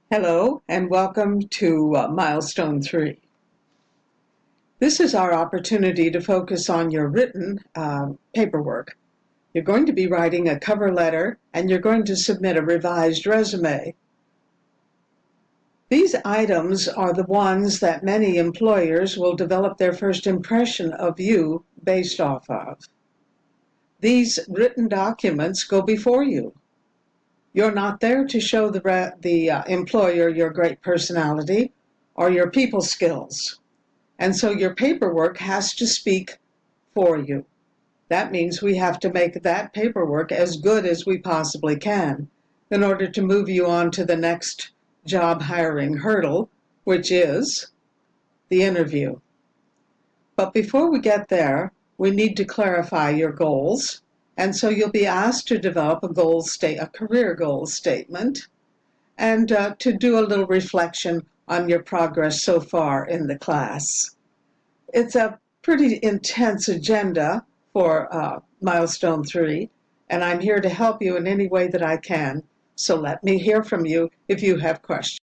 Hello and welcome to Milestone 3. This is our opportunity to focus on your written paperwork. You're going to be writing a cover letter and you're going to submit a revised resume. These items are the ones that many employers will develop their first impression of you based off of. These written documents go before you. You're not there to show the employer your great personality or your people skills. And so your paperwork has to speak for you. That means we have to make that paperwork as good as we possibly can in order to move you on to the next job hiring hurdle, which is the interview. But before we get there, we need to clarify your goals. And so you'll be asked to develop a career goal statement, and to do a little reflection on your progress so far in the class. It's a pretty intense agenda for Milestone 3, and I'm here to help you in any way that I can. So let me hear from you if you have questions.